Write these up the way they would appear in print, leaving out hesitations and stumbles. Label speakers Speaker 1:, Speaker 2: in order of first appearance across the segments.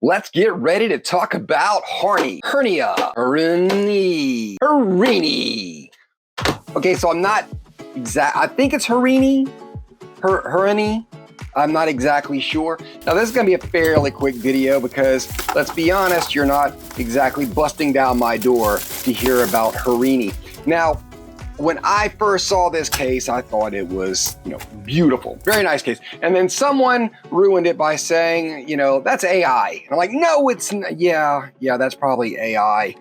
Speaker 1: Let's get ready to talk about Hureny. Okay, so I'm not exact. I think it's Hureny. I'm not exactly sure. Now, this is going to be a fairly quick video because, let's be honest, you're not exactly busting down my door to hear about Hureny. Now, when I first saw this case, I thought it was, beautiful, very nice case. And then someone ruined it by saying, that's AI. And I'm like, no, it's not. Yeah, that's probably AI,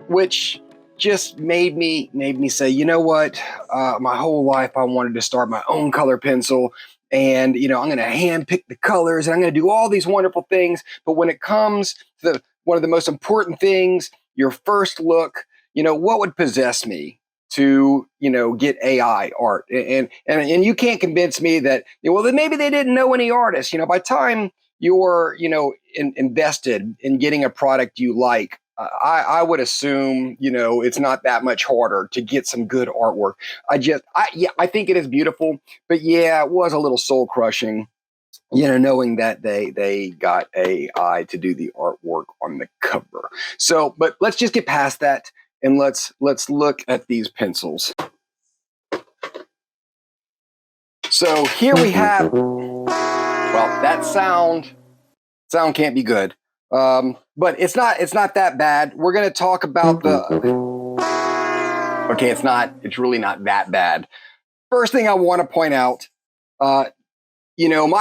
Speaker 1: which just made me say, you know what? My whole life I wanted to start my own color pencil. And, I'm going to hand pick the colors and I'm going to do all these wonderful things. But when it comes to one of the most important things, your first look, what would possess me to get AI art? And you can't convince me that, well, then maybe they didn't know any artists. By the time you're invested in getting a product you like, I would assume it's not that much harder to get some good artwork. I think it is beautiful, but yeah, it was a little soul crushing, knowing that they got AI to do the artwork on the cover. So, but let's just get past that. And let's look at these pencils. So here we have, well, that sound can't be good. But it's not that bad. We're going to talk about okay, it's really not that bad. First thing I want to point out, my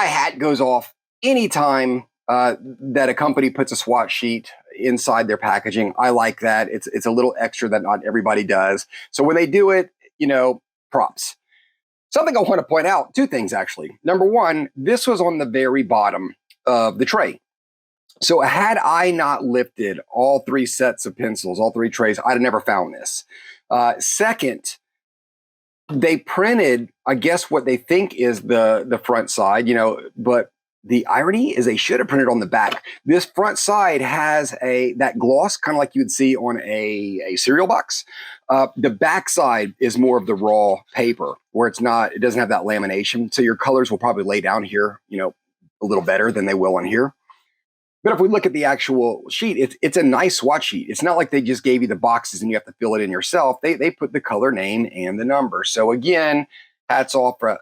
Speaker 1: hat goes off anytime that a company puts a swatch sheet inside their packaging. I like that. It's a little extra that not everybody does. So when they do it, props. Something I want to point out, two things actually. Number one, this was on the very bottom of the tray. So had I not lifted all three sets of pencils, all three trays, I'd have never found this. Second, they printed, I guess, what they think is the front side, but the irony is they should have printed on the back. This front side has that gloss, kind of like you would see on a cereal box. The back side is more of the raw paper, where it doesn't have that lamination. So your colors will probably lay down here, a little better than they will on here. But if we look at the actual sheet, it's a nice swatch sheet. It's not like they just gave you the boxes and you have to fill it in yourself. They put the color name and the number. So again, hats off for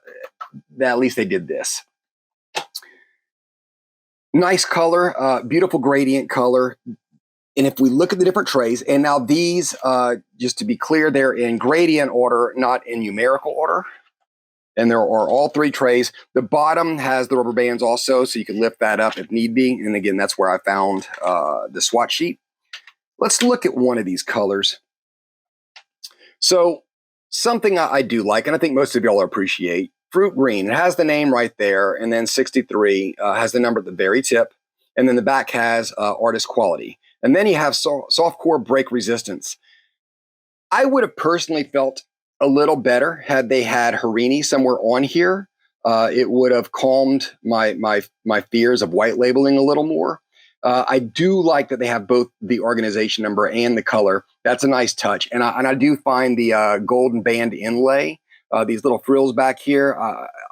Speaker 1: that. At least they did this. Nice color, beautiful gradient color. And if we look at the different trays, and now these, just to be clear, they're in gradient order, not in numerical order. And there are all three trays. The bottom has the rubber bands also, so you can lift that up if need be. And again, that's where I found the swatch sheet. Let's look at one of these colors. So something I do like, and I think most of y'all appreciate, fruit green. It has the name right there, and then 63 has the number at the very tip, and then the back has artist quality. And then you have soft core break resistance. I would have personally felt a little better had they had Hureny somewhere on here. It would have calmed my fears of white labeling a little more. I do like that they have both the organization number and the color. That's a nice touch. And I do find the golden band inlay, these little frills back here,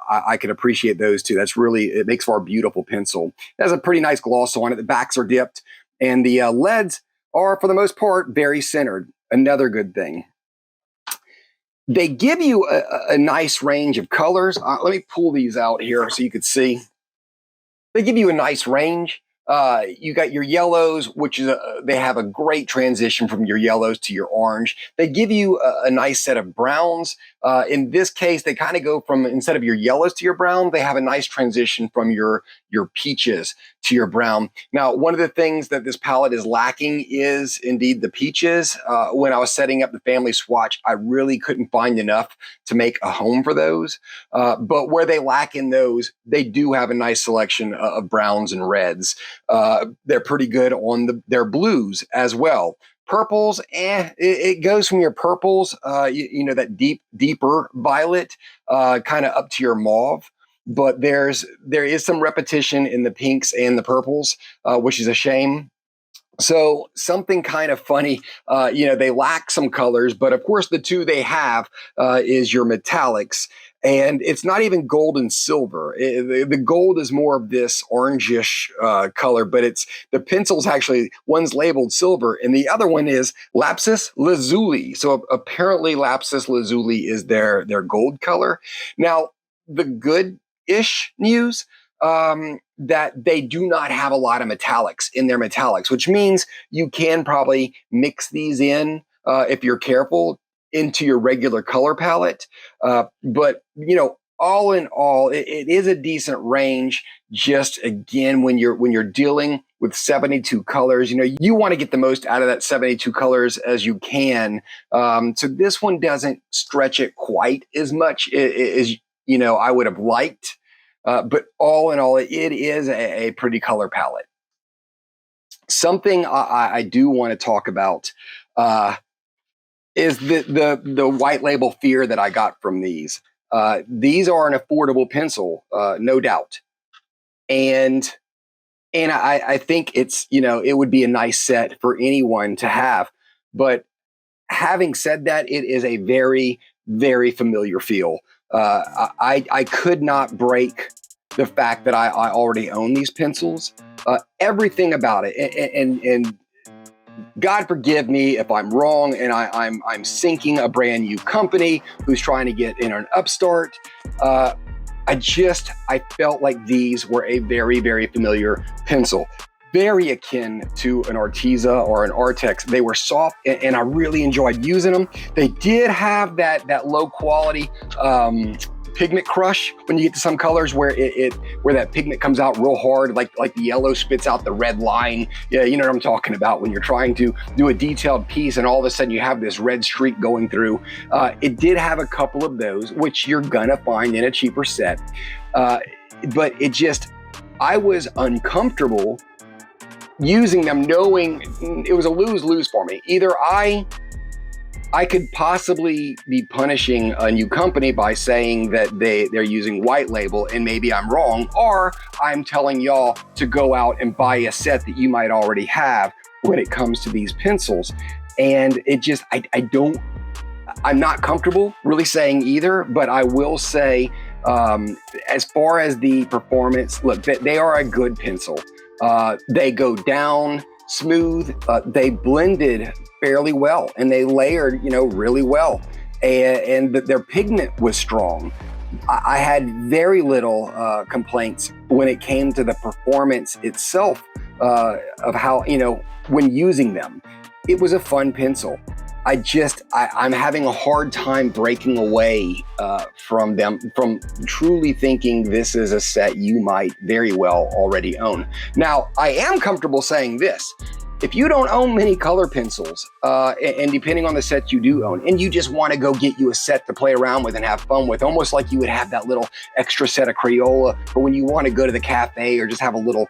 Speaker 1: I can appreciate those too. It makes for a beautiful pencil. It has a pretty nice gloss on it. The backs are dipped, and the leads are, for the most part, very centered. Another good thing. They give you a nice range of colors. Let me pull these out here so you could see. They give you a nice range. You got your yellows, which is they have a great transition from your yellows to your orange. They give you a nice set of browns. In this case, they kind of go from, instead of your yellows to your brown, they have a nice transition from your peaches to your brown. Now, one of the things that this palette is lacking is indeed the peaches. When I was setting up the family swatch, I really couldn't find enough to make a home for those. But where they lack in those, they do have a nice selection of browns and reds. They're pretty good on their blues as well. Purples, it goes from your purples, that deeper violet, kind of up to your mauve. But there is some repetition in the pinks and the purples, which is a shame. So something kind of funny, they lack some colors, but of course the two they have is your metallics. And it's not even gold and silver. The gold is more of this orangish color, but it's the pencil's actually, one's labeled silver and the other one is lapis lazuli. So apparently lapis lazuli is their gold color. Now, the good-ish news, that they do not have a lot of metallics in their metallics, which means you can probably mix these in, if you're careful, into your regular color palette. But all in all, it is a decent range. Just again, when you're dealing with 72 colors, you want to get the most out of that 72 colors as you can. So this one doesn't stretch it quite as much as I would have liked. But all in all, it is a pretty color palette. Something I do want to talk about is the white label fear that I got from these. These are an affordable pencil, no doubt. And I think it's, it would be a nice set for anyone to have. But having said that, it is a very, very familiar feel. I could not break the fact that I already own these pencils. Everything about it, and God forgive me if I'm wrong, and I'm sinking a brand new company who's trying to get in an upstart. I felt like these were a very, very familiar pencil, very akin to an Arteza or an Artex. They were soft, and I really enjoyed using them. They did have that low quality pigment crush when you get to some colors where where that pigment comes out real hard, like the yellow spits out the red line. Yeah, you know what I'm talking about when you're trying to do a detailed piece and all of a sudden you have this red streak going through. It did have a couple of those, which you're gonna find in a cheaper set. But I was uncomfortable using them, knowing it was a lose-lose for me. Either I could possibly be punishing a new company by saying that they're using white label, and maybe I'm wrong, or I'm telling y'all to go out and buy a set that you might already have when it comes to these pencils. And I'm not comfortable really saying either, but I will say, as far as the performance, look, they are a good pencil. They go down smooth. They blended fairly well, and they layered, really well. And their pigment was strong. I had very little complaints when it came to the performance itself, of how, when using them. It was a fun pencil. I'm having a hard time breaking away from them, from truly thinking this is a set you might very well already own. Now, I am comfortable saying this. If you don't own many color pencils, and depending on the set you do own, and you just want to go get you a set to play around with and have fun with, almost like you would have that little extra set of Crayola, but when you want to go to the cafe or just have a little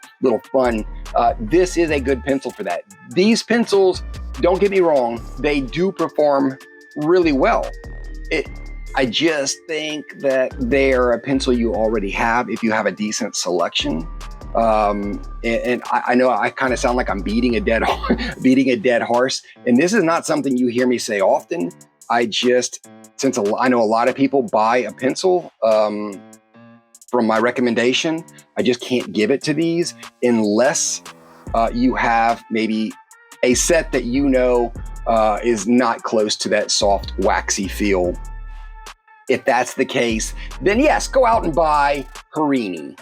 Speaker 1: fun, this is a good pencil for that. These pencils, don't get me wrong, they do perform really well. I just think that they're a pencil you already have if you have a decent selection. And I know I kind of sound like I'm beating a dead horse, and this is not something you hear me say often. Since I know a lot of people buy a pencil from my recommendation, I just can't give it to these unless you have maybe a set that is not close to that soft, waxy feel. If that's the case, then yes, go out and buy Hureny.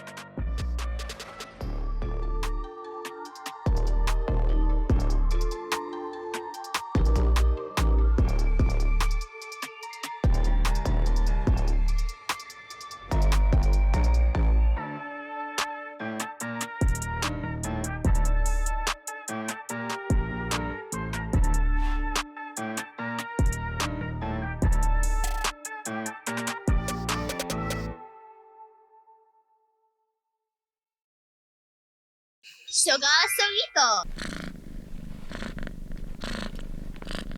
Speaker 2: Sugar Solito.